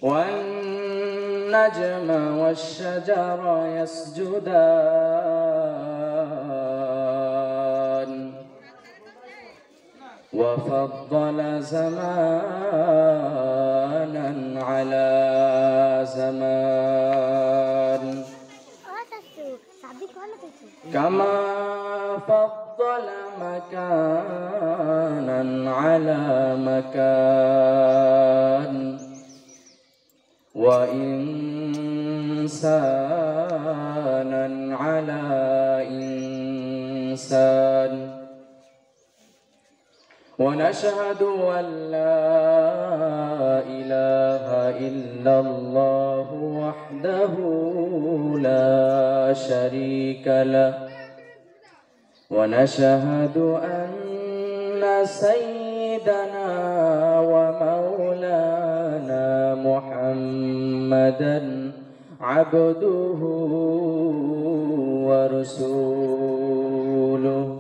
والنجم والشجر يسجدان وفضل زمانا على زمان كما فضل مكانا على مكان وإنسانا على إنسان ونشهد أن لا إله إلا الله وحده لا شريك له ونشهد أن سيدنا ومولانا محمدا عبده ورسوله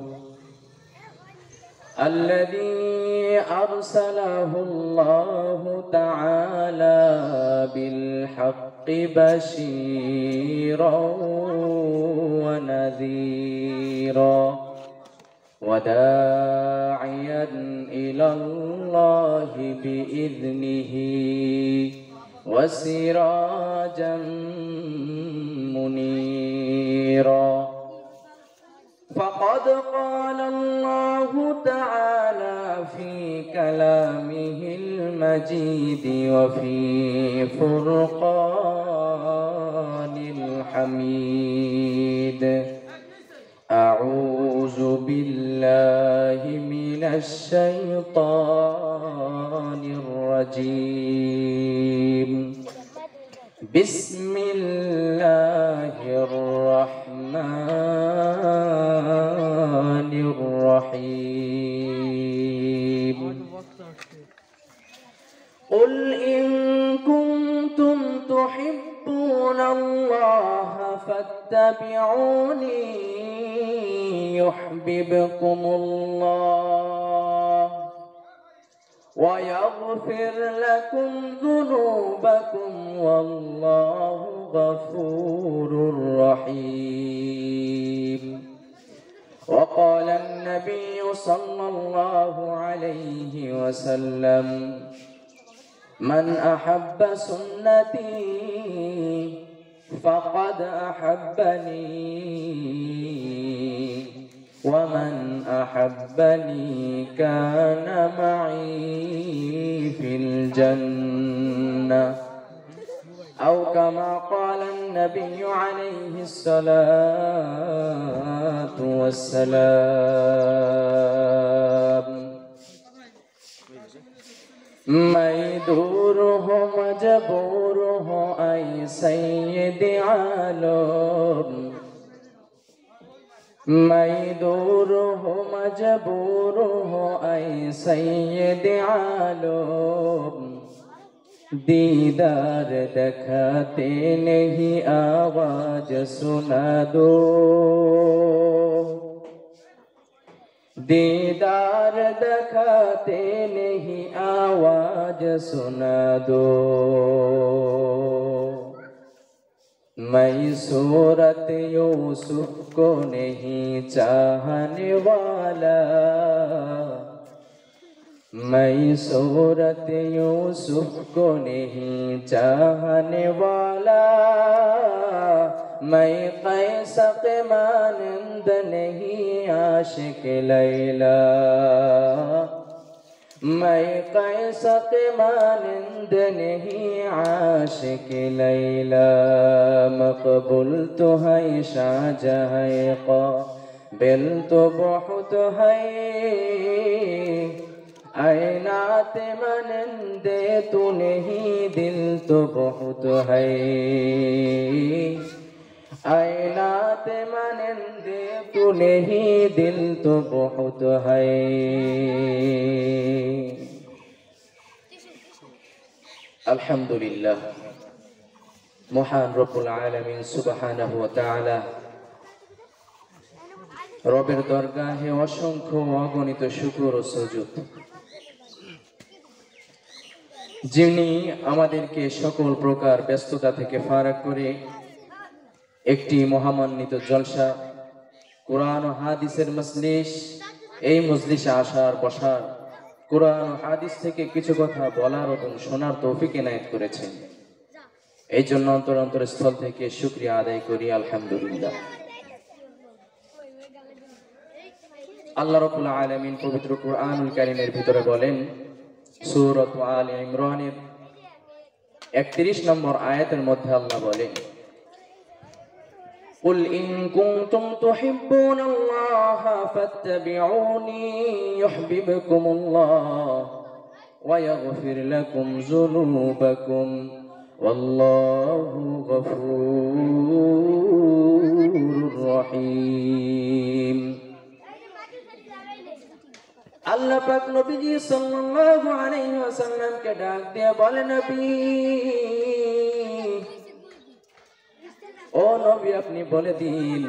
الذي أرسله الله تعالى بالحق بشيرا ونذيرا وداعيا إلى الله بإذنه وسراجا منيرا فقد قال الله تعالى في كلامه المجيد وفي فرقان الحميد أعوذ بالله من الشيطان الرجيم بسم الله الرحمن الرحيم قل إن كنتم تحبون الله فاتبعوني يحببكم الله ويغفر لكم ذنوبكم والله غفور رحيم وقال النبي صلى الله عليه وسلم من أحب سنتي فقد أحبني ومن أحبني كان معي في الجنة أو كما قال النبي عليه الصلاة والسلام मैं दूर हो मजबूर हो ऐ सैयद आलम मैं दूर हो मजबूर हो ऐ सैयद आलम दीदार दिखाते नहीं आवाज सुना दो दीदार दिखाते नहीं आवाज सुना दो मैं सूरत यूसुफ को नहीं चाहने वाला मैं सूरत यूसुफ को नहीं चाहने वाला मैं कैसा के मानंद नहीं आशिक लैला मैं कैसा के मानंद नहीं आशिक लैला मकबूल तो है शाहजहां काबिल तो बहुत है आयनात मानंदे तू नहीं दिल तो बहुत है आयनात मानंदे तू नहीं दिल तो बहुत है अल्हम्दुलिल्लाह महान रब्बुल आलमीन सुब्हानाहु व ताआला रबेर दरगाहे असंख्य अगणित शुक्र व सुजूद যিনি আমাদেরকে সকল প্রকার ব্যস্ততা থেকে ফারাক করে একটি মহামান্বিত জলসা কোরআন ও হাদিসের মজলিস, এই মজলিসে আসার বসার, কোরআন ও হাদিস থেকে কিছু কথা বলার এবং শোনার তৌফিক এনায়েত করেছেন। এই জন্য অন্তর অন্তরস্থল থেকে শুকরিয়া আদায় করি, আলহামদুলিল্লাহ। আল্লাহ রাব্বুল আলামিন পবিত্র কুরআনুল কারীমের ভিতরে বলেন, সূরা আলে ইমরানের 31 নম্বর আয়াতের মধ্যে আল্লাহ বলেন, قل إن كنتم تحبون الله فاتبعوني يحببكم الله ويغفر لكم ذنوبكم والله غفور رحيم। আল্লাহ পাক নবীজি সাল্লাল্লাহু আলাইহি ওয়াসাল্লামকে ডাক দিয়ে বলে, নবী, ও নবী, আপনি বলে দিন,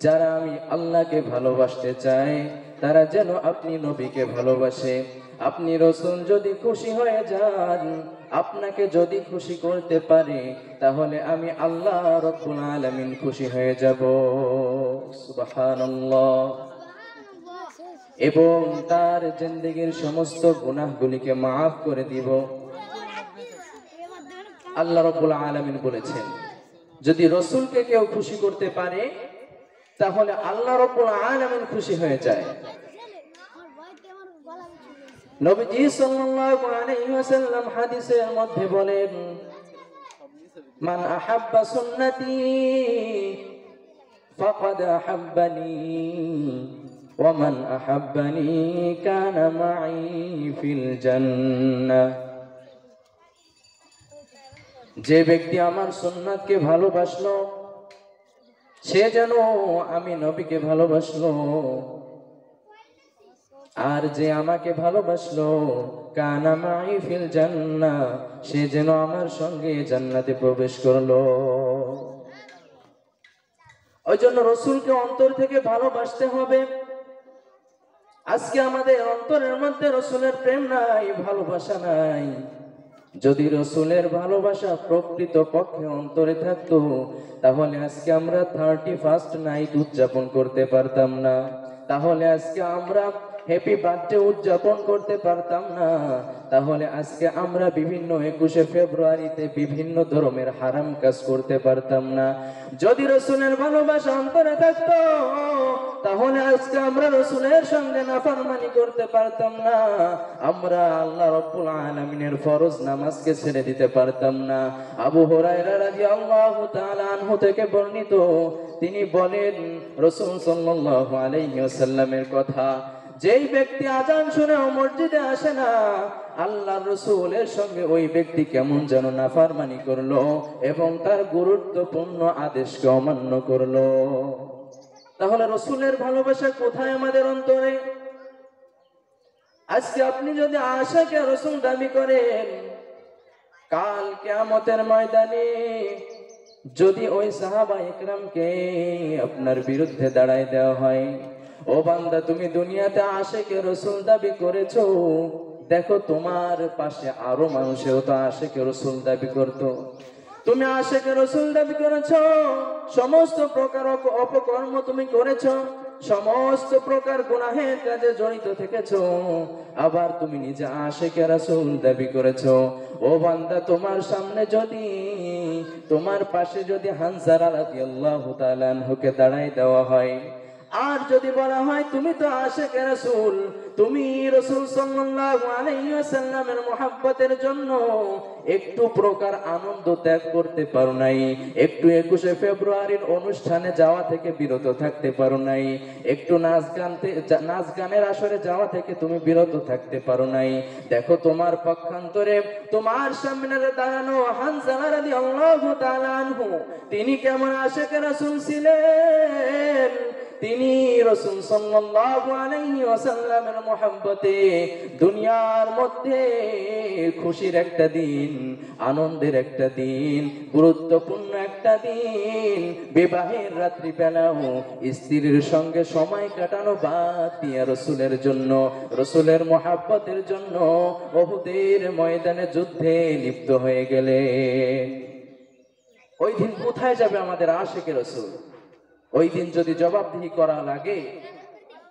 যারা আমি আল্লাহকে ভালোবাসতে চাই তারা যেন আপনি নবীকে ভালোবাসে। আপনি রাসূল যদি খুশি হয়ে যান, আপনাকে যদি খুশি করতে পারে, তাহলে আমি আল্লাহ রাব্বুল আলামিন খুশি হয়ে যাব। সুবহানাল্লাহ। এবং তার জিন্দেগীর সমস্ত গুনাহগুলিকে মাফ করে দিব। আল্লাহ রাব্বুল আলামিন বলেছেন, যদি রাসূলকে কেউ খুশি করতে পারে তাহলে আল্লাহ রাব্বুল আলামিন খুশি হয়ে যায়। নবীজি সাল্লাল্লাহু আলাইহি ওয়াসাল্লাম হাদিসের মধ্যে বলেন, মান আহাব্বা সুন্নতি ফাকাদ আহাব্বানি ওয়া মান আহাব্বানি কানা মাই ফিল জান্নাহ। যে ব্যক্তি আমার সুন্নাতকে ভালোবাসলো সে যেন আমি নবীকে ভালোবাসলো, আর যে আমাকে ভালোবাসলো কানা মাই ফিল জান্নাহ, সে যেন আমার সঙ্গে জান্নাতে প্রবেশ করলো। ওই জন্য রাসূলকে অন্তর থেকে ভালোবাসতে হবে। আজকে আমাদের অন্তরের মধ্যে রাসূলের প্রেম নাই, ভালোবাসা নাই। যদি রাসূলের ভালোবাসা প্রকৃত পক্ষে অন্তরে থাকতো, তাহলে আজকে আমরা 31st নাইট উদযাপন করতে পারতাম না, তাহলে আজকে আমরা হ্যাপি বার্থডে উদযাপন করতে পারতাম না, তাহলে আজকে আমরা বিভিন্ন 21শে ফেব্রুয়ারিতে বিভিন্ন ধরনের হারাম কাজ করতে পারতাম না। যদি রাসূলের ভালোবাসা অন্তরে থাকতো, তাহলে আজকে আমরা রাসূলের সঙ্গে নাফরমানি করতে পারতাম না, আমরা আল্লাহ রাব্বুল আলামিনের ফরজ নামাজকে ছেড়ে দিতে পারতাম না। আবু হুরায়রা রাদিয়াল্লাহু তাআলা আনহু থেকে বর্ণিত, তিনি বলেন, রাসূল সাল্লাল্লাহু আলাইহি ওয়াসাল্লামের কথা, যেই ব্যক্তি আজান শুনে মসজিদে আসে না, আল্লাহর রাসূলের সঙ্গে ওই ব্যক্তি কেমন যেন নাফরমানি করলো এবং তার গুরুত্বপূর্ণ আদেশকে অমান্য করলো। তাহলে রাসূলের ভালোবাসা কোথায় আমাদের অন্তরে? আজকে আপনি যদি আশিকে রাসূল দাবি করেন, কাল কিয়ামতের ময়দানে যদি ওই সাহাবা ইকরামকে আপনার বিরুদ্ধে দাঁড়ায় দেওয়া হয়, ও বান্দা, তুমি দুনিয়াতে আশিকে রাসূল দাবি করেছো, দেখো তোমার পাশে আরো মানুষেও তো আশিকে রাসূল দাবি করতো। তুমি আশিকে রাসূল দাবি করেছো, সমস্ত প্রকার অপকর্ম তুমি করেছো, সমস্ত প্রকার গুনাহের কাজে জড়িত থেকেছো, আবার তুমি নিজে আশিকে রাসূল দাবি করেছো। ও বান্দা, তোমার সামনে যদি, তোমার পাশে যদি হানজালা রাদিয়াল্লাহু তাআলা আনহুকে দাঁড়ায় দেওয়া হয়, আর যদি বলা হয় তুমি তো আশিকে রাসূল, তুমি রাসূল সাল্লাল্লাহু আলাইহি ওয়াসাল্লামের মুহাব্বতের জন্য একটু প্রকার আনন্দ ত্যাগ করতে পারো নাই, একটু 21শে ফেব্রুয়ারির অনুষ্ঠানে যাওয়া থেকে বিরত থাকতে পারো নাই, একটু নাচ গানের আসরে যাওয়া থেকে তুমি বিরত থাকতে পারো নাই, দেখো তোমার পক্ষান্তরে তোমার সামনে দাঁড়ানো হানজালা রাদিয়াল্লাহু তাআলা আনহু, তিনি কেমন আশিকে রাসূল ছিলেন। তিনি রাসূল সাল্লাল্লাহু আলাইহি ওয়াসাল্লামের মুহাব্বতে দুনিয়ার মধ্যে খুশির একটা দিন, আনন্দের একটা দিন, গুরুত্বপূর্ণ একটা একটা দিন বিবাহের রাত্রি বেলাও স্ত্রীর সঙ্গে সময় কাটানো বাদ দিয়ে রসুলের জন্য, রসুলের মহাব্বতের জন্য উহুদের ময়দানে যুদ্ধে লিপ্ত হয়ে গেলে ওই দিন কোথায় যাবে আমাদের আশিকে রসুল? ওই দিন যদি জবাবদিহি করা লাগে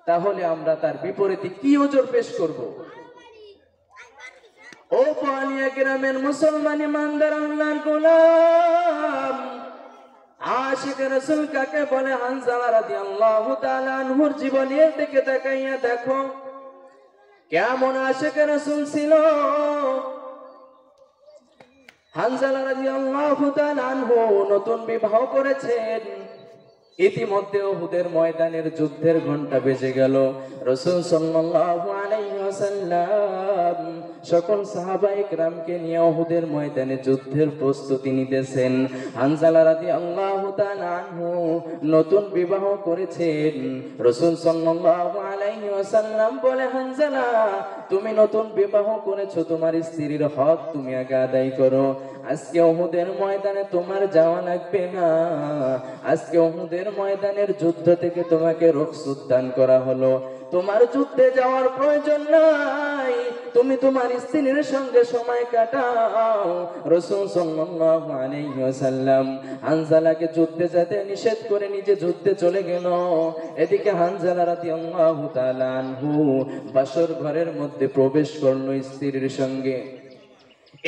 তাহলে আমরা তার বিপরীতে কি ওজোর পেশ করব? ও পানিয়া গ্রামের মুসলমান ইমানদার আল্লাহর গোলাম, আশিকে রাসূল কাকে বলে? হানজালা রাদিয়াল্লাহু তাআলা আনহুর জীবনের দিকে তাকাইয়া দেখো কেমন আশিকে রাসূল ছিল। হানজালা রাদিয়াল্লাহু তাআলা আনহু নতুন বিবাহ করেছেন। ইতিমধ্যে উহুদের ময়দানের যুদ্ধের ঘন্টা বেজে গেল। রাসূল সাল্লাল্লাহু আলাইহি ওয়াসাল্লাম সকল সাহাবায়ে কেরামকে নিয়ে উহুদের ময়দানে যুদ্ধের প্রস্তুতি নিতেছেন। হানজালা রাদিয়াল্লাহু তাআলা আনহু নতুন বিবাহ করেছেন। রাসূল সাল্লাল্লাহু আলাইহি ওয়াসাল্লাম বলে, হানজালা তুমি নতুন বিবাহ করেছো, তোমার স্ত্রীর হক তুমি আগে আদায় করো। আজকে উহুদের ময়দানে তোমার যাওয়া লাগবে না। আজকে উহুদের ময়দানের যুদ্ধ থেকে তোমাকে রুখসত দান করা হলো, তোমার যুদ্ধে যাওয়ার প্রয়োজন নাই, তুমি তোমার স্ত্রীর সঙ্গে সময় কাটাও। রাসূল সাল্লাল্লাহু আলাইহি ওয়াসাল্লাম হানজালাকে যুদ্ধে যেতে নিষেধ করে নিজে যুদ্ধে চলে গেল। এদিকে হানজালা রাদিয়াল্লাহু তাআলা আনহু বাসর ঘরের মধ্যে প্রবেশ করলো স্ত্রীর সঙ্গে।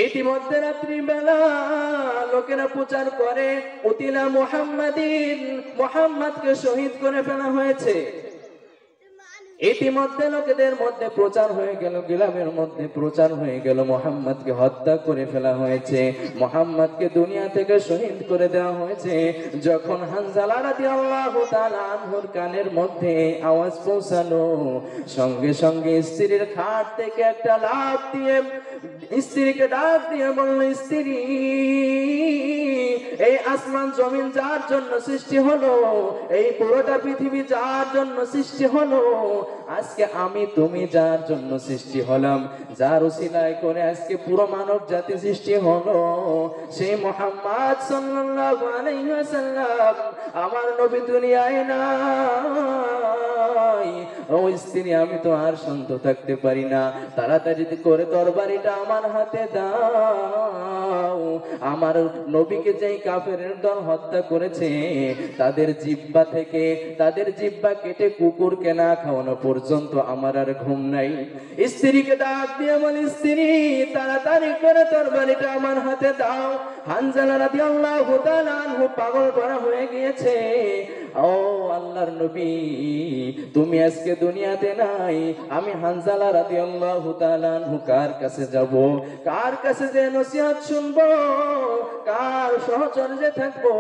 ইতিমধ্যে রাত্রি বেলা লোকেরা প্রচার করে উতিলা মুহাম্মাদিন, মুহাম্মদকে শহীদ করে ফেলা হয়েছে। ইতিমধ্যে লোকেদের মধ্যে প্রচার হয়ে গেল, গ্রামের মধ্যে প্রচার হয়ে গেল মুহাম্মদকে হত্যা করে ফেলা হয়েছে, মুহাম্মদকে দুনিয়া থেকে শহীদ করে দেওয়া হয়েছে। যখন হানজালা রাদিয়াল্লাহু তাআলা আনহুর কানের মধ্যে আওয়াজ পৌঁছালো, সঙ্গে সঙ্গে স্ত্রীর খাট থেকে একটা লাফ দিয়ে স্ত্রীকে ডাক দিয়ে বলল, স্ত্রী এই আসমান জমিন যার জন্য সৃষ্টি হলো, এই পুরোটা পৃথিবী যার জন্য সৃষ্টি হলো, আজকে আমি তুমি যার জন্য সৃষ্টি হলাম, যার উসিলায় করে আজকে পুরো মানব জাতি সৃষ্টি হলো, সেই মুহাম্মদ সাল্লাল্লাহু আলাইহি ওয়াসাল্লাম আমার নবী দুনিয়ায় নাই। ও স্ত্রী আমি তো আর শান্ত থাকতে পারি না, তাড়াতাড়ি করে তরবারিটা আমার হাতে দাও। আমার নবীকে যেই কাফেরের দল হত্যা করেছে তাদের জিহ্বা থেকে তাদের জিহ্বা কেটে কুকুরকে না খাওয়ানো পর্যন্ত আমার আর ঘুম নাই। স্ত্রীকে ডাক দিয়ে বলি, স্ত্রী তাড়াতাড়ি করে তরবারিটা আমার হাতে দাও। হানজালা রাদিয়াল্লাহু তাআলা আনহু পাগল করা হয়ে গিয়েছে। ও আল্লাহর নবী তুমি আজকে দুনিয়াতে নাই, আমি হানজালা রাদিয়াল্লাহু তাআলা আনহু কার কাছে যাব, কার কাছে যে নসিহত শুনবো, কার সহচর্যে থাকবো?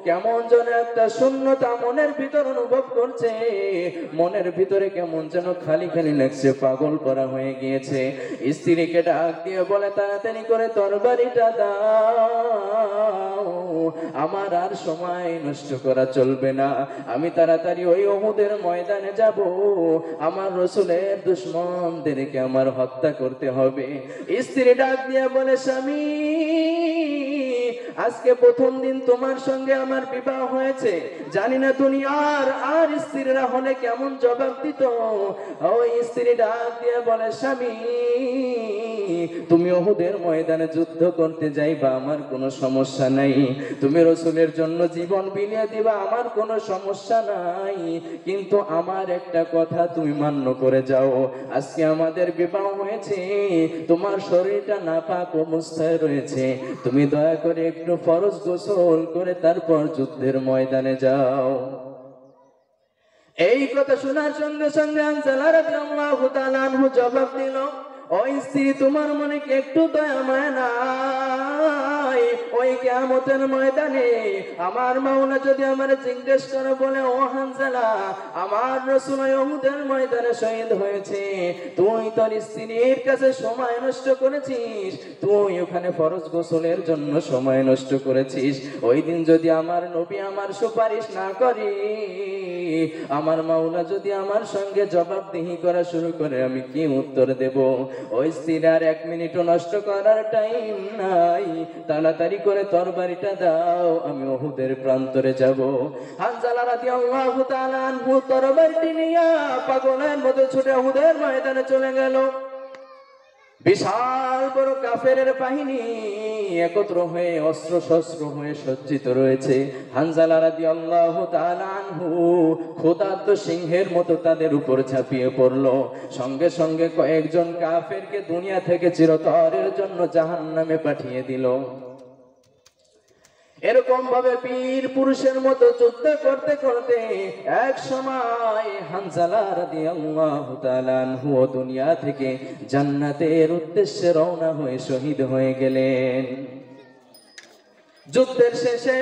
কেমন যেন একটা শূন্যতা মনের ভিতর অনুভব করছে, মনের ভিতরে কেমন যেন খালি খালি লাগছে, পাগল করা হয়ে গিয়েছে। স্ত্রীকে ডাক দিয়ে বলে, তাড়াতাড়ি করে তরবারিটা দাও, আমার আর সময় নষ্ট করা চলবে না, আমি তাড়াতাড়ি ওই উহুদের ময়দানে যাব, আমার রাসূলের দুশমনদেরকে আমার হত্যা করতে হবে। স্ত্রী ডাক দিয়ে বলে, স্বামী আজকে প্রথম দিন তোমার সঙ্গে আমার বিবাহ হয়েছে, জানি না দুনিয়ার আর স্ত্রীরা হলে কেমন জবাব দিত। ওই স্ত্রী ডাক দিয়ে বলে, স্বামী তুমি উহুদের ময়দানে যুদ্ধ করতে যাইবা, আমার কোনো সমস্যা নাই, তুমি রাসূলের জন্য জীবন বিলিয়ে দিবা, আমার কোনো সমস্যা নাই, কিন্তু আমার একটা কথা তুমি মান্য করে যাও, আজকে আমাদের বিবাহ হয়েছে, তোমার শরীরটা নাপাক অবস্থায় রয়েছে, তুমি দয়া করে একটু ফরজ গোসল করে তারপর যুদ্ধের ময়দানে যাও। এই কথা শোনার সঙ্গে সঙ্গে হানজালা রাদিয়াল্লাহু তাআলা আনহু জবাব দিল, ও স্ত্রী তোমার মনে কি একটু দয়া মায়া নাই? ওই কিয়ামতের ময়দানে আমার মাওলা যদি আমার জিজ্ঞেস করে বলে, ও হানজালা আমার রাসূল উহুদের ময়দানে শহীদ হয়েছে, তুই তোর স্ত্রীর কাছে সময় নষ্ট করেছিস, তুই ওখানে ফরজ গোসলের জন্য সময় নষ্ট করেছিস, ওই দিন যদি আমার নবী আমার সুপারিশ না করে, আমার মাওলা যদি আমার সঙ্গে জবাবদিহি করা শুরু করে, আমি কি উত্তর দেব? ওই স্ত্রীর আর এক মিনিটও নষ্ট করার টাইম নাই, তাড়াতাড়ি করে বলে তরবারিটা দাও, আমি উহুদের প্রান্তরে যাব। হানজালা রাদিয়াল্লাহু তাআলা আনহু তরবারিটি নিয়ে পাগলের মতো ছুটে উহুদের ময়দানে চলে গেল। বিশাল বড় কাফেরের বাহিনী একত্র হয়ে অস্ত্র শস্ত্র হয়ে সজ্জিত রয়েছে। হানজালা রাদিয়াল্লাহু তাআলা আনহু ক্ষুধার্ত সিংহের মতো তাদের উপর ঝাঁপিয়ে পড়ল। সঙ্গে সঙ্গে কয়েকজন কাফেরকে দুনিয়া থেকে চিরতরের জন্য জাহান্নামে পাঠিয়ে দিল। এরকম ভাবে বীর পুরুষের মতো যুদ্ধ করতে করতে এক সময় হানজালা রাদিয়াল্লাহু তাআলা আনহু দুনিয়া থেকে জান্নাতের উদ্দেশ্যে রওনা হয়ে শহীদ হয়ে গেলেন। যুদ্ধের শেষে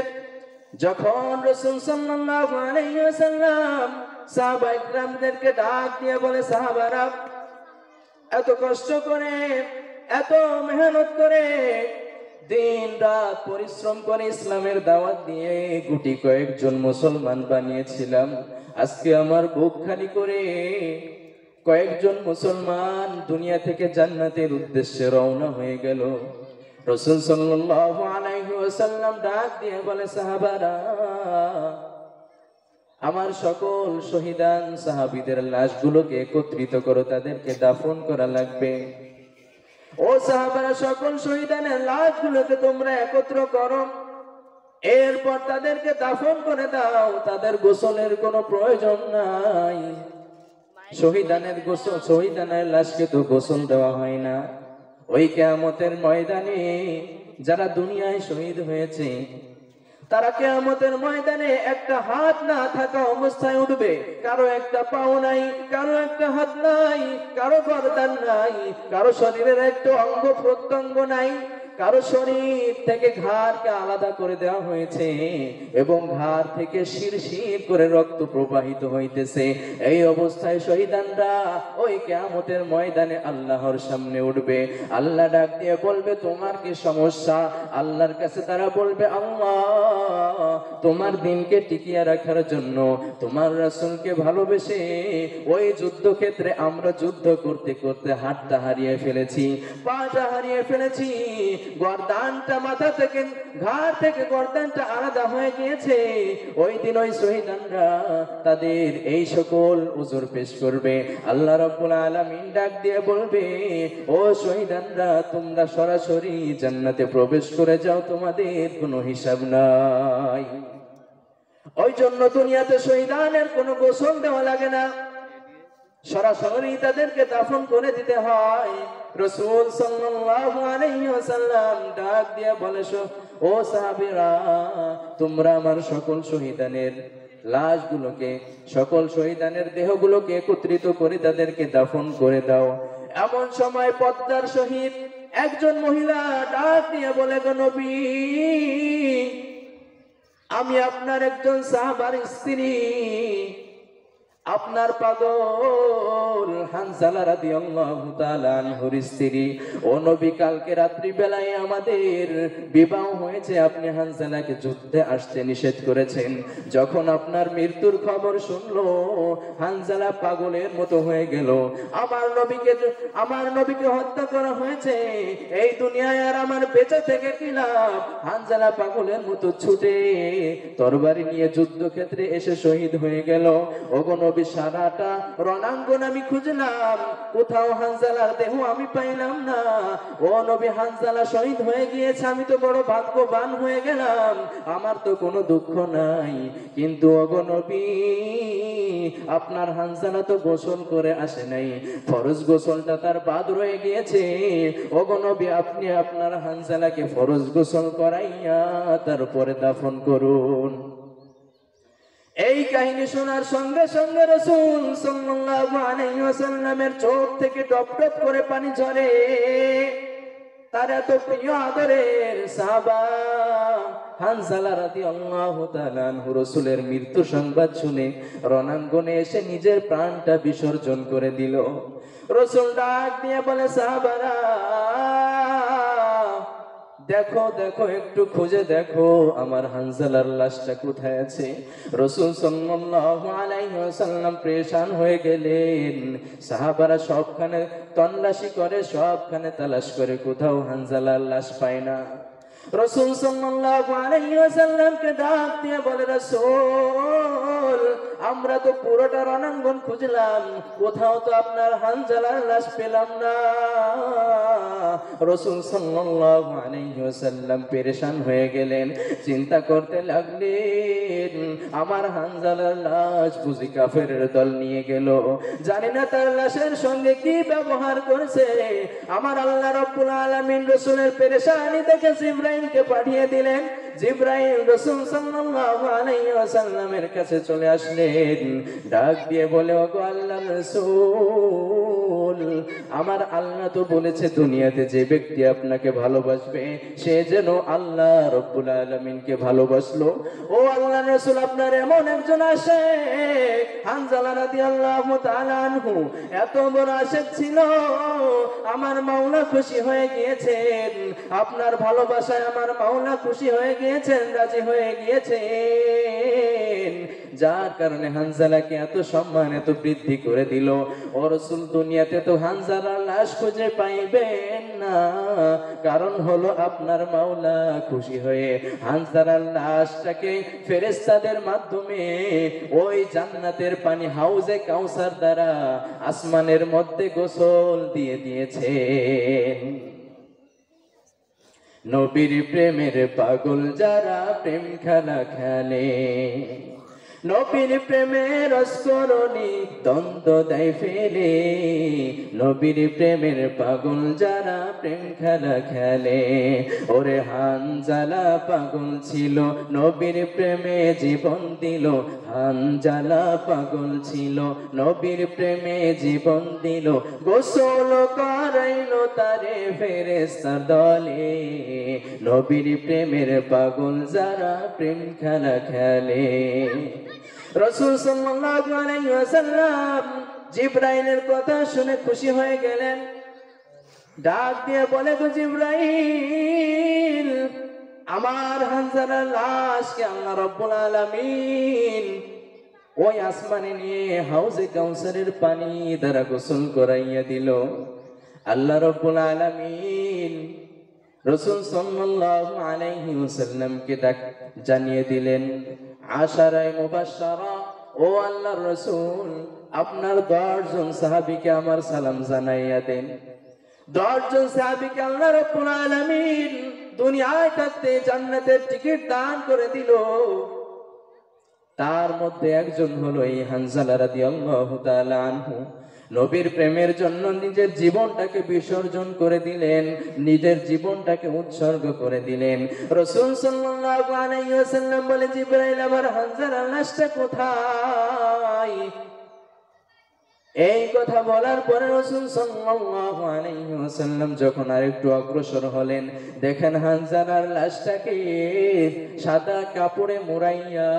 যখন রাসূল সাল্লাল্লাহু আলাইহি ওয়াসাল্লাম সাহাবায়ে কিরামদেরকে ডাক দিয়ে বলে, সাহাবারা, এত কষ্ট করে, এত মেহনত করে, দিন রাত পরিশ্রম করে ইসলামের দাওয়াত দিয়ে গুটি কয়েকজন মুসলমান বানিয়েছিলাম। আজকে আমার বুক খালি করে কয়েকজন মুসলমান দুনিয়া থেকে জান্নাতের উদ্দেশ্যে রওনা হয়ে গেল। রাসূল সাল্লাল্লাহু আলাইহি ওয়াসাল্লাম ডাক দিয়ে বলে, সাহাবারা, আমার সকল শহীদান সাহাবীদের লাশগুলোকে একত্রিত করো, তাদেরকে দাফন করা লাগবে। ও সাহাবারা, সকল শহীদানের লাশগুলোকে তোমরা একত্র করো, এরপর তাদেরকে দাফন করে দাও, তাদের গোসলের কোনো প্রয়োজন নাই। শহীদানের লাশকে তো গোসল দেওয়া হয় না। ওই কিয়ামতের ময়দানে যারা দুনিয়ায় শহীদ হয়েছে তারা কিয়ামতের ময়দানে একটা হাত না থাকা অবস্থায় উঠবে। কারো একটা পাও নাই, কারো একটা হাত নাই, কারো গর্দান নাই, কারো শরীরের একটা অঙ্গ প্রত্যঙ্গ নাই, কারো শরীর থেকে ঘাড়কে আলাদা করে দেওয়া হয়েছে এবং ঘাড় থেকে শিরশির করে রক্ত প্রবাহিত হইতেছে। এই অবস্থায় শহীদানরা ওই কিয়ামতের ময়দানে আল্লাহর সামনে উঠবে। আল্লাহ ডাক দিয়ে বলবে, তোমার কি সমস্যা? আল্লাহর কাছে তারা বলবে, আল্লাহ, তোমার দিনকে টিকিয়ে রাখার জন্য তোমার রাসূলকে ভালোবেসে ওই যুদ্ধক্ষেত্রে আমরা যুদ্ধ করতে করতে হাতটা হারিয়ে ফেলেছি, পাটা হারিয়ে ফেলেছি, গর্দানটা মাথা থেকে, ঘাড় থেকে গর্দানটা আলাদা হয়ে গিয়েছে। ওই দিন ওই শহীদানরা তাদের এই সকল উজর পেশ করবে। আল্লাহ রাব্বুল আলামিন ডাক দিয়ে বলবে, ও শহীদানরা, তোমরা সরাসরি জান্নাতে প্রবেশ করে যাও, তোমাদের কোনো হিসাব নাই। ওই জন্য দুনিয়াতে শহীদানের কোনো গোসল দেওয়া লাগে না, সরাসরি তাদেরকে দাফন করে দিতে হয়। রাসূল সাল্লাল্লাহু আলাইহি ওয়াসাল্লাম ডাক দিয়ে বলে, ও সাহাবীরা, তোমরা আমার সকল শহীদানের লাশগুলোকে, সকল শহীদানের দেহগুলোকে একত্রিত করে তাদেরকে দাফন করে দাও। এমন সময় পদ্মার শহীদ একজন মহিলা ডাক দিয়ে বলে, গো নবী, আমি আপনার একজন সাহাবার স্ত্রী, আপনার পাগল হানজালা রাদিয়াল্লাহু তাআলা আনহুর স্ত্রী। ও নবী, কালকে রাত্রি বেলায় আমাদের বিবাহ হয়েছে, আপনি হানজালাকে যুদ্ধে আসতে নিষেধ করেছেন। যখন আপনার মৃত্যুর খবর শুনলো, হানজালা পাগলের মতো হয়ে গেল। আমার নবীকে হত্যা করা হয়েছে, এই দুনিয়ায় আর আমার বেঁচে থেকে কি লাভ? হানজালা পাগলের মতো ছুটে তরবারি নিয়ে যুদ্ধক্ষেত্রে এসে শহীদ হয়ে গেল। ওগো নবী, সারাটা রণাঙ্গন আমি খুঁজলাম, কোথাও হানজালার দেহ আমি পাইলাম না। ও নবী, হানজালা শহীদ হয়ে গিয়েছে, আমি তো বড় ভাগ্যবান হয়ে গেলাম, আমার তো কোনো দুঃখ নাই। কিন্তু ওগো নবী, আপনার হানজালা তো গোসল করে আসে নাই, ফরজ গোসলটা তার বাদ রয়ে গিয়েছে। ওগো নবী, আপনি আপনার হানজালাকে ফরজ গোসল করাইয়া তারপরে দাফন করুন। এই কাহিনী শোনার সঙ্গে সঙ্গে রাসূল সাল্লাল্লাহু আলাইহি ওয়াসাল্লামের চোখ থেকে টপ টপ করে পানি ঝরে। তার এত প্রিয় আদরের সাহাবা হানজালা রাদিয়াল্লাহু তাআলা আনহু রাসূলের মৃত্যু সংবাদ শুনে রণাঙ্গনে এসে নিজের প্রাণটা বিসর্জন করে দিল। রাসূল ডাক দিয়ে বলে, সাহাবারা, দেখো দেখো, একটু খুঁজে দেখো আমার হানজালার লাশটা কোথায় আছে। রাসূল সাল্লাল্লাহু আলাইহি ওয়াসাল্লাম পেরেশান হয়ে গেলেন। সাহাবারা সবখানে তল্লাশি করে, সবখানে তালাশ করে, কোথাও হানজালার লাশ পায় না। রাসূল সাল্লাল্লাহু আলাইহি ওয়াসাল্লামকে ডাক দিয়ে বলে, রাসূল আমরা তো পুরোটা রণাঙ্গন খুঁজলাম, কোথাও তো আপনার হানজালার লাশ পেলাম না। রাসূল সাল্লাল্লাহু আলাইহি ওয়াসাল্লাম পেরেশান হয়ে গেলেন, চিন্তা করতে লাগলেন আমার হানজালার লাশ বুঝি কাফেরের দল নিয়ে গেল, জানি না তার লাশের সঙ্গে কি ব্যবহার করেছে। আমার আল্লাহ রাব্বুল আলামিন রাসূলের পেরেশানি দেখে জিবরাইলকে পাঠিয়ে দিলেন। জিবরাইল রাসূল সাল্লাল্লাহু আলাইহি ওয়াসাল্লামের কাছে চলে আসলেন, ডাক দিয়ে বলে, ওগো আল্লাহর রাসূল আমার আল্লাহ তো বলেছে দুনিয়াতে যে ব্যক্তি আপনাকে ভালোবাসবে সে যেন আল্লাহ রাব্বুল আলামিনকে ভালোবাসলো। ও আল্লাহর রাসূল আপনার এমন একজন আশিক হানজালা রাদিয়াল্লাহু তাআলা আনহু এত বড় আশিক ছিল, আমার মাওলা খুশি হয়ে গিয়েছেন, আপনার ভালোবাসায় আমার মাওলা খুশি হয়ে গিয়েছেন, রাজি হয়ে গিয়েছেন, যার কারণে হানজালাকে এত সম্মান এত বৃদ্ধি করে দিল। ও রাসূল দুনিয়াতে তো হানজালার লাশ খুঁজে পাইবেন না, কারণ হলো আপনার মাওলা খুশি হয়ে হানজালার লাশটাকে ফেরেশতাদের মাধ্যমে ওই জান্নাতের পানি হাউজে কাউসার দ্বারা আসমানের মধ্যে গোসল দিয়ে দিয়েছেন। নবীর প্রেমের পাগল যারা প্রেম খেলা খেলে, নবীর প্রেমের রসকরণী দ্বন্দ্ব দেয় ফেলে, নবীর প্রেমের পাগল যারা প্রেম খেলা খেলে। ওরে হানজালা পাগল ছিল নবীর প্রেমে জীবন দিল, হানজালা পাগল ছিল নবীর প্রেমে জীবন দিল, গোসল করাইলো তারে ফেরেশতার দলে। নবীর প্রেমের পাগল যারা প্রেম খেলা খেলে। রাসূল সাল্লাল্লাহু আলাইহি ওয়াসাল্লাম জিবরাইলের কথা শুনে খুশি হয়ে গেলেন, ডাক দিয়ে বলে, গো জিবরাইল আমার হানজালার লাশকে আল্লাহ রাব্বুল আলামিন ওই আসমানে নিয়ে হাউজে কাউসারের পানি দ্বারা গোসল করাইয়া দিল। আল্লাহ রাব্বুল আলামিন রাসূল সাল্লাল্লাহু আলাইহি ওয়াসাল্লামকে জানিয়ে দিলেন, আশারায়ে মুবাশশারা, ও আল্লাহর রাসূল আপনার 10 জন সাহাবীকে আমার সালাম জানাইয়া দেন। 10 জন সাহাবীকে আল্লাহ রাব্বুল আলামিন দুনিয়ায় থাকতে জান্নাতের টিকিট দান করে দিল। তার মধ্যে একজন হলো এই হানজালা রাদিয়াল্লাহু তাআলা আনহু। নবীর প্রেমের জন্য নিজের জীবনটাকে বিসর্জন করে দিলেন, নিজের জীবনটাকে উৎসর্গ করে দিলেন। রাসূল সাল্লাল্লাহু আলাইহি ওয়াসাল্লাম বলে, জিবরাইল আমার হানজালার লাশটা কোথায়? এই কথা বলার পরে রাসূল সাল্লাল্লাহু আলাইহি ওয়াসাল্লাম যখন আরেকটু অগ্রসর হলেন, দেখেন হানজালার লাশটাকে সাদা কাপড়ে মোড়াইয়া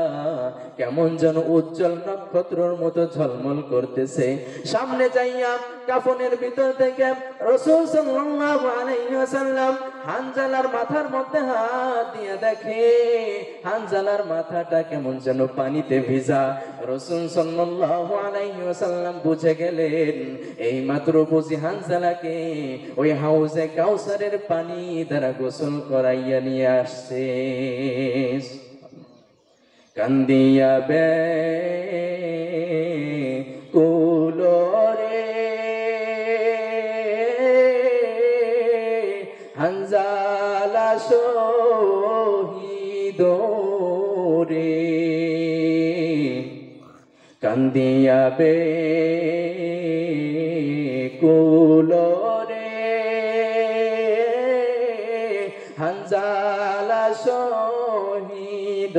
কেমন যেন উজ্জ্বল নক্ষত্রের মতো ঝলমল করতেছে। সামনে যাইয়া কাফনের ভিতর থেকে রাসূল সাল্লাল্লাহু আলাইহি ওয়াসাল্লাম হানজালার মাথার মধ্যে হাত দিয়ে দেখে হানজালার মাথাটা কেমন যেন পানিতে ভিজা। রাসূল সাল্লাল্লাহু আলাইহি ওয়াসাল্লাম বুঝে গেলেন এই মাত্র বুঝি হানজালাকে ওই হাউজে কাউসারের পানি দ্বারা গোসল করাইয়া নিয়ে আসছে। কান্দিয়া বে কুলরে হানজালা শহীদ রে, কান্দিয়া বে কুলরে হানজালা শহীদ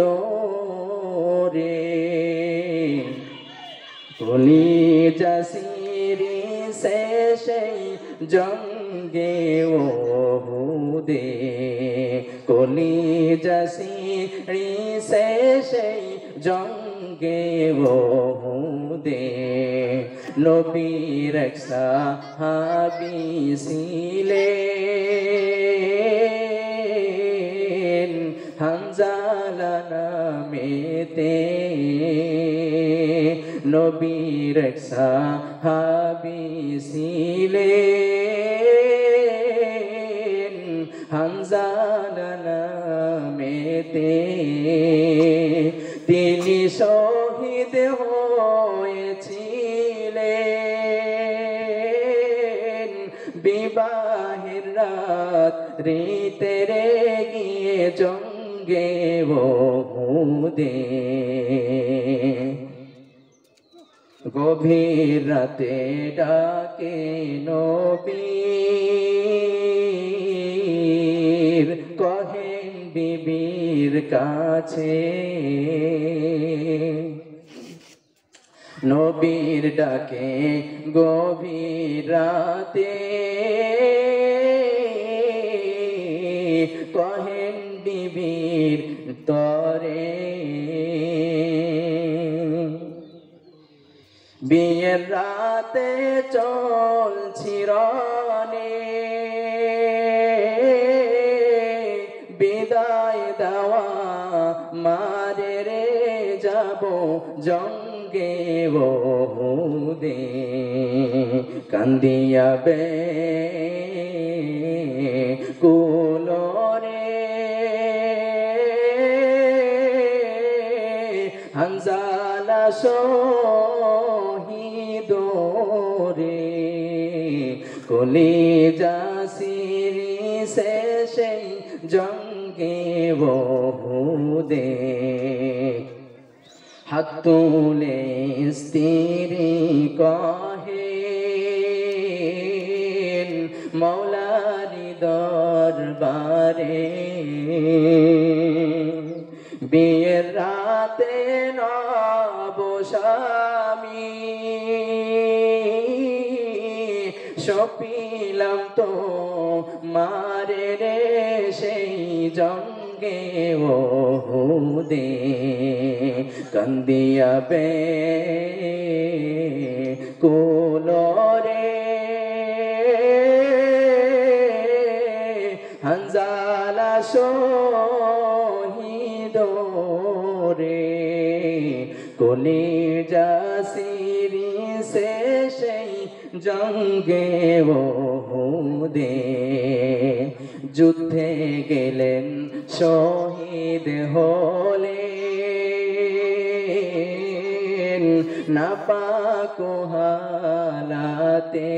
রে, কলিজা সিরি শেষে জঙ্গে ওহুদে, কলিজা সিরি শেষে জঙ্গে ওহুদে, নবীর এক সাহাবী ছিলেন হানজালা নামেতে, নবীর এক সাহাবী ছিলেন হানজালা হানজালা নামেতে তিনি শহীদ হয়েছিলেন। বিবাহের রাত রে গিয়ে জঙ্গে ওহুদে, গভীর রাতে ডাকে নবীর, কহেন বিবির কাছে। নবীর ডাকে গভীর রাতে, কহেন বিবির তরে। বিয়ের রাতে চলছি রনে, বিদায় দেওয়া মারে রে যাব জঙ্গে ওহুদে। কান্দিয়া কুলরে হানজালা শহীদ রে, কলিজা শিরিষে সেই জঙ্গে ওহুদে। হাত তুলে স্ত্রী কহেন মৌলারি দরবারে, বিয়ের রাতে নবস্বামী সপিলাম তো মারে রে সেই জঙ্গে ওহুদে। কান্দিয়া কুলরে হানজালা শহীদ রে, কলিজা শিরিষে সেই জঙ্গে ওহুদে। যুদ্ধে গেলেন শহীদ হলেন, নাপাক হালাতে।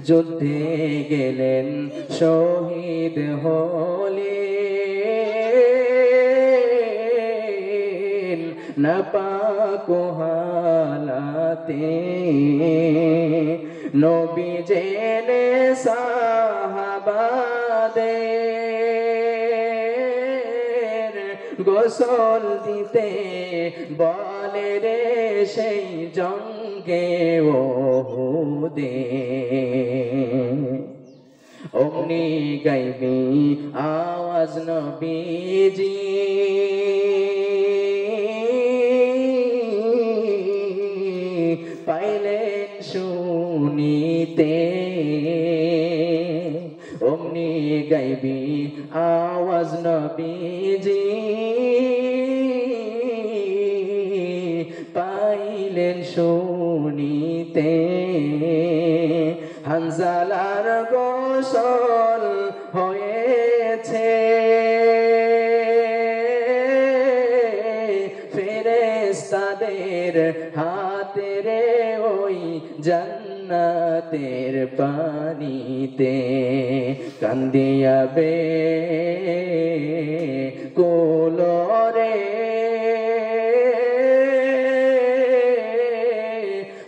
যুদ্ধে গেলেন শহীদ হলেন, নাপাক হালাতে। নবী জেনে সাহাবাদের গোসল দিতে বলে রে সেই জঙ্গে ওহুদে। অমনি গাইবি আওয়াজ নবীজি, পাইলেন শুনিতে। অমনি গাইবি আওয়াজ নবীজি, পাইলেন শুনিতে। হানজালার গোসল হয়েছে, ফেরেশতাদের হাতে রে ওই জান্নাতের পানিতে। কান্দিয়া কুলরে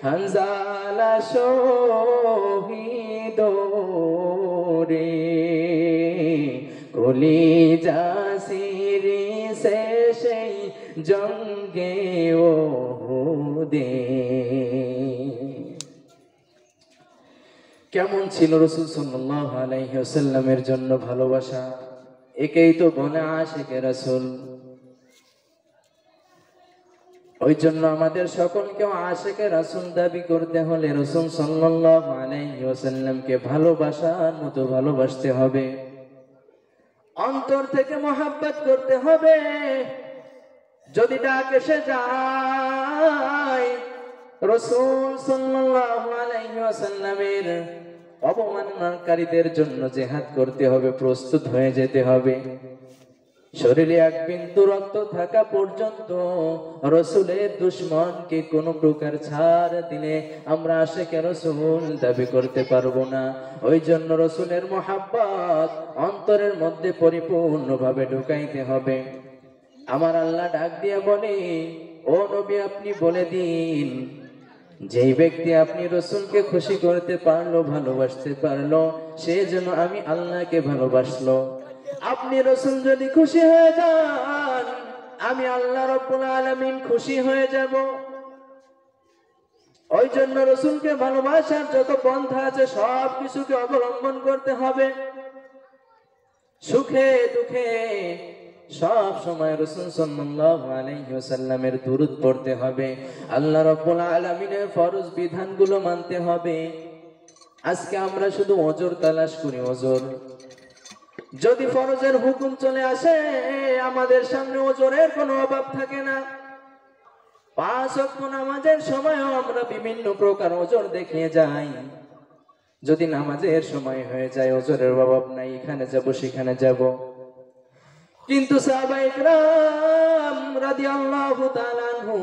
হানজালা শহীদ রে, কলিজা শিরিষে সেই জঙ্গে ওহুদে। কেমন ছিল রাসূল সাল্লাল্লাহু আলাইহি ওয়াসাল্লামের জন্য ভালোবাসা, একেই তো বলে আশিকে রাসূল। ওই জন্য আমাদের সকলকে আশিকে রাসূল দাবি করতে হলে রাসূল সাল্লাল্লাহু আলাইহি ওয়াসাল্লামকে ভালোবাসার মতো ভালোবাসতে হবে, অন্তর থেকে মহব্বত করতে হবে। যদি ডাক এসে যায় রাসূল সাল্লাল্লাহু আলাইহি ওয়াসাল্লামের অবমাননাকারীদের জন্য জিহাদ করতে হবে, প্রস্তুত হয়ে যেতে হবে। শরীরে এক বিন্দু রক্ত থাকা পর্যন্ত রসুলের দুশ্মনকে কোনো প্রকার ছাড় দিলে আমরা আশিকে রসুল দাবি করতে পারবো না। ওই জন্য রসুলের মোহাব্বত অন্তরের মধ্যে পরিপূর্ণভাবে ঢুকাইতে হবে। আমার আল্লাহ ডাক দিয়ে বলে, ও নবী আপনি বলে দিন, যেই ব্যক্তি আপনি রসুলকে খুশি করতে পারলো, ভালোবাসতে পারলো, সে যেন আমি আল্লাহকে ভালোবাসলো। আপনি রসুল যদি খুশি হয়ে যান, আমি আল্লাহ রাব্বুল আলামিন খুশি হয়ে যাব। ওই জন্য রসুলকে ভালোবাসার যত পন্থা আছে সব কিছুকে অবলম্বন করতে হবে। সুখে দুঃখে সব সময় রাসূল সাল্লাল্লাহু আলাইহি ওয়াসাল্লামের দুরূদ পড়তে হবে। আল্লাহ রাব্বুল আলামিনের ফরজ বিধানগুলো মানতে হবে। আজকে আমরা শুধু ওজর তালাশ করি, ওজর। যদি ফরজের হুকুম চলে আসে আমাদের সামনে ওজরের কোনো অভাব থাকে না। 5 ওয়াক্ত নামাজের সময়ও আমরা বিভিন্ন প্রকার ওজর দেখিয়ে যাই। যদি নামাজের সময় হয়ে যায় ওজরের অভাব নাই, এখানে যাব সেখানে যাব। কিন্তু সাহাবায়ে কেরাম রাদিয়াল্লাহু তাআলা আনহু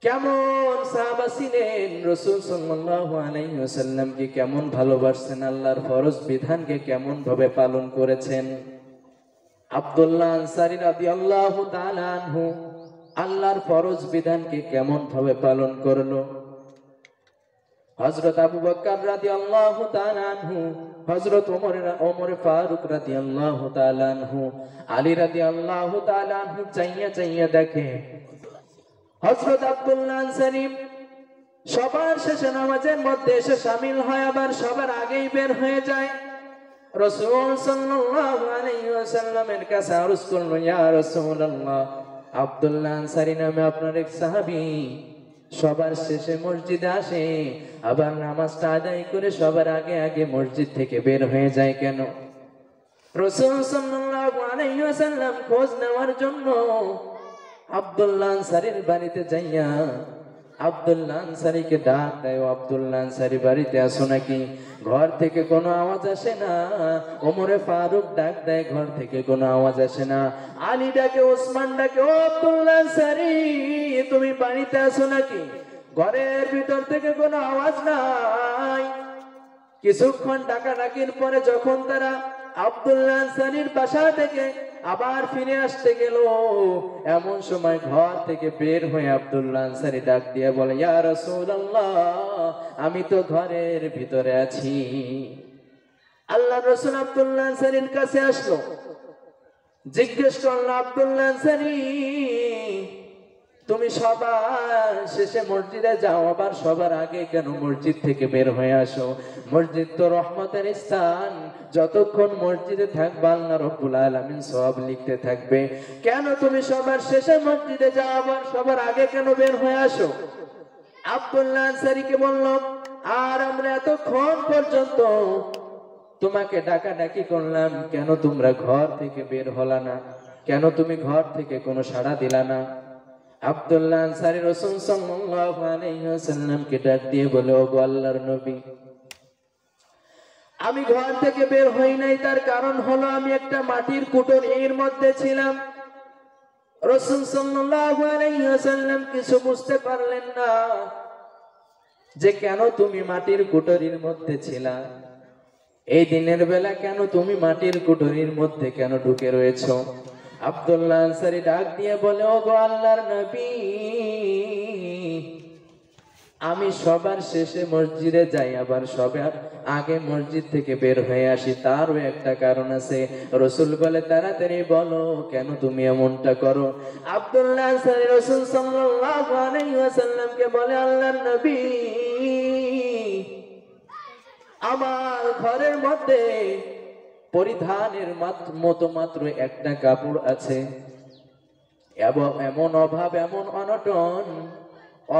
কেমন সাহাবা ছিলেন, রাসূল সাল্লাল্লাহু আলাইহি ওয়াসাল্লামকে কেমন ভালোবাসেন, আল্লাহর ফরজ বিধানকে কেমন ভাবে পালন করেছেন। আব্দুল্লাহ আনসারী রাদিয়াল্লাহু তাআলা আনহু আল্লাহর ফরজ বিধানকে কেমন ভাবে পালন করলো। হযরত আবু বকর রাদিয়াল্লাহু তাআলা আনহু, হযরত ওমর ফারুক রাদিয়াল্লাহু তাআলা আনহু, আলী রাদিয়াল্লাহু তাআলা আনহু চাইয়া চাইয়া দেখে হযরত আব্দুল্লাহ আনসারী সবার শেষে নামাজের মধ্যে এসে শামিল হয়, আবার সবার আগেই বের হয়ে যায়। রাসূল সাল্লাল্লাহু আলাইহি ওয়াসাল্লামের কাছে আরজ করলো, ইয়া রাসূলুল্লাহ, আব্দুল্লাহ আনসারী নামে আপনার এক সাহাবী সবার শেষে মসজিদে আসে, আবার নামাজটা আদায় করে সবার আগে আগে মসজিদ থেকে বের হয়ে যায় কেন? রাসূল সাল্লাল্লাহু আলাইহি ওয়াসাল্লাম খোঁজ নেওয়ার জন্য আব্দুল্লাহ আনসারীর বাড়িতে যাইয়া আব্দুল্লাহ আনসারীকে ডাক দেয়, ও আব্দুল্লাহ আনসারী বাড়িতে আসো নাকি? ঘর থেকে কোনো আওয়াজ আসে না। ওমরে ফারুক ডাক দেয়, ঘর থেকে কোনো আওয়াজ আসে না। আলী ডাকে, ওসমান ডাকে, ও আব্দুল্লাহ আনসারী তুমি বাড়িতে আসো নাকি? ঘরের ভিতর থেকে কোনো আওয়াজ নাই। কিছুক্ষণ ডাকাডাকির পরে যখন তারা আব্দুল্লাহ আনসারীর বাসা থেকে আবার ফিরে আসতে গেল, এমন সময় ঘর থেকে বের হয়ে আব্দুল্লাহ আনসারী ডাক দিয়ে বলে, ইয়া রাসূলুল্লাহ, আমি তো ঘরের ভিতরে আছি। আল্লাহর রাসূল আব্দুল্লাহ আনসারীর কাছে আসলো, জিজ্ঞেস করলো, আব্দুল্লাহ আনসারী তুমি সবার শেষে মসজিদে যাও, আবার সবার আগে কেন মসজিদ থেকে বের হয়ে আসো? মসজিদ তো রহমতের স্থান, যতক্ষণ মসজিদে থাকবে আল্লাহ রাব্বুল আলামিন সওয়াব লিখতে থাকবে। কেন তুমি সবার শেষে মসজিদে যাও, আবার সবার আগে কেন বের হয়ে আসো? আব্দুল্লাহ আনসারীকে বলল, আর আমরা এতক্ষণ পর্যন্ত তোমাকে ডাকাডাকি করলাম, কেন তোমরা ঘর থেকে বের হলা না? কেন তুমি ঘর থেকে কোনো সাড়া দিলা না? আব্দুল্লাহ আনসারী রাসূল সাল্লাল্লাহু আলাইহি ওয়াসাল্লামকে ডাক দিয়ে বলে, ওগো আল্লাহর নবী, আমি ঘর থেকে বের হই নাই, তার কারণ হলো আমি একটা মাটির কুঠরির মধ্যে ছিলাম। রাসূল সাল্লাল্লাহু আলাইহি ওয়াসাল্লাম কিছু বুঝতে পারলেন না যে কেন তুমি মাটির কুঠরির মধ্যে ছিলা। এই দিনের বেলা কেন তুমি মাটির কুঠরির মধ্যে কেন ঢুকে রয়েছো? আব্দুল্লাহ আনসারী ডাক দিয়ে বলে, ওগো আল্লাহর নবী, আমি সবার শেষে মসজিদে যাই, আবার সবার আগে মসজিদ থেকে বের হয়ে আসি, তারও একটা কারণ আছে। রাসূল বলে, তাড়াতাড়ি বলো কেন তুমি এমনটা করো? আব্দুল্লাহ আনসারী রাসূল সাল্লাল্লাহু আলাইহি ওয়াসাল্লামকে বলে, আল্লাহর নবী, আমার ঘরের মধ্যে পরিধানের মতো মাত্র একটা কাপড় আছে, এবং এমন অভাব, এমন অনটন,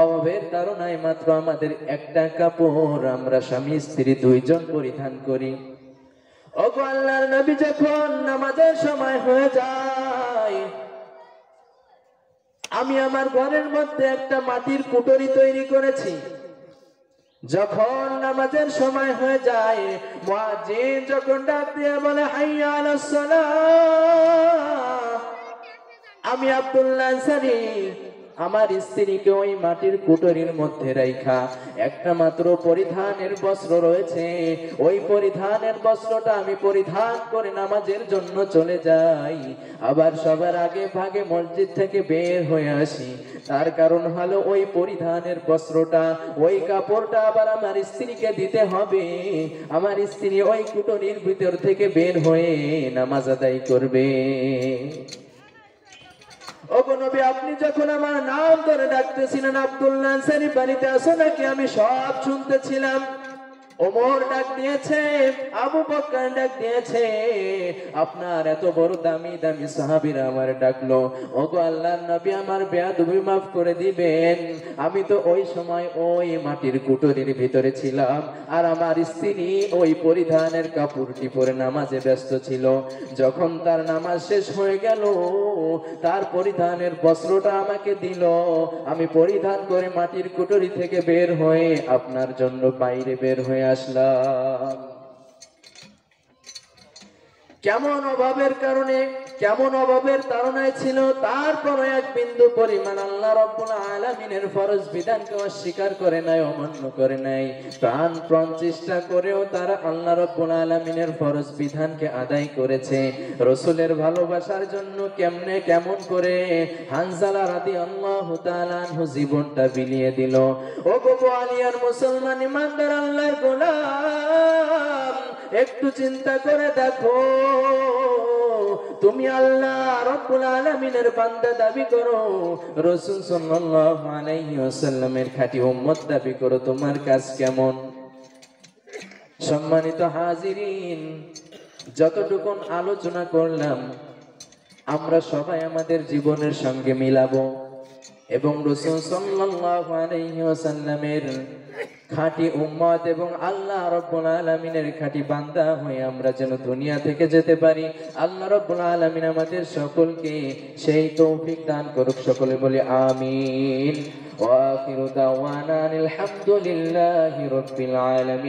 অভাবের কারণে মাত্র আমাদের একটা কাপড় আমরা স্বামী স্ত্রী দুইজন পরিধান করি। ওগো আল্লাহর নবী, যখন নামাজের সময় হয়ে যায় আমি আমার ঘরের মধ্যে একটা মাটির কুঠরি তৈরি করেছি, যখন নামাজের সময় হয়ে যায়, মুয়াজ্জিন যখন ডাক দিয়ে বলে হাইয়া আলাস সালাহ, আমি আব্দুল্লাহ আনসারী আমার স্ত্রীকে ওই মাটির কুটরির মধ্যে রাইখা একটা মাত্র পরিধানের বস্ত্র রয়েছে, ওই পরিধানের বস্ত্রটা আমি পরিধান করে নামাজের জন্য চলে যাই, আবার সবার আগে ভাগে মসজিদ থেকে বের হয়ে আসি। তার কারণ হলো ওই পরিধানের বস্ত্রটা, ওই কাপড়টা আবার আমার স্ত্রীকে দিতে হবে। আমার স্ত্রী ওই কুটরির ভিতর থেকে বের হয়ে নামাজ আদায় করবে। ওগো নবী, আপনি যখন আমার নাম ধরে ডাকতেছিলেন আব্দুল্লাহ আনসারী বাড়িতে আসো নাকি, আমি সব শুনতেছিলাম। ওমর ডাক দিয়েছে, আবু বকর ডাক দিয়েছে, আপনার এত বড় দামি দামি সাহাবীরা আমার ডাকলো। ওগো আল্লাহর নবী, আমার বেয়াদবি মাফ করে দিবেন, আমি তো ওই সময় ওই মাটির কুটরির ভিতরে ছিলাম, আর আমার স্ত্রী ওই পরিধানের কাপড়টি পরে নামাজে ব্যস্ত ছিল। যখন তার নামাজ শেষ হয়ে গেল, তার পরিধানের বস্ত্রটা আমাকে দিল, আমি পরিধান করে মাটির কুটরি থেকে বের হয়ে আপনার জন্য বাইরে বের হয়ে আসলাম। কেমন অভাবের কারণে, কেমন অভাবের তাড়নায় ছিল, তারপর এক বিন্দু পরিমাণ আল্লাহ রাব্বুল আলামিনের ফরজ বিধানকে অস্বীকার করে নাই, অমান্য করে নাই। প্রাণ চেষ্টা করেও তারা আল্লাহ রাব্বুল আলামিনের ফরজ বিধানকে আদায় করেছে। রাসূলের ভালোবাসার জন্য কেমন করে হানজালা রাদিয়াল্লাহু তাআলা আনহু জীবনটা বিলিয়ে দিল। ও গো আলিয়ার মুসলমান ইমানদার আল্লাহর গোলাম, একটু চিন্তা করে দেখো, তুমি আল্লাহ রাব্বুল আলামিনের বান্দা দাবি করো, রাসূল সাল্লাল্লাহু আলাইহি ওয়াসাল্লামের খাঁটি উম্মত দাবি করো, তোমার কাজ কেমন? সম্মানিত হাজিরিন, যতটুকু আলোচনা করলাম আমরা সবাই আমাদের জীবনের সঙ্গে মিলাবো এবং রাসূল সাল্লাল্লাহু আলাইহি ওয়াসাল্লামের খাঁটি উম্মত এবং আল্লাহ রাব্বুল আলামিনের খাঁটি বান্দা হয়ে আমরা যেন দুনিয়া থেকে যেতে পারি। আল্লাহ রাব্বুল আলামিন আমাদের সকলকে সেই তৌফিক দান করুক। সকলে বলি আমিন। ওয়া আখিরু দাওয়ানা আলহামদুলিল্লাহি রাব্বিল আলামিন।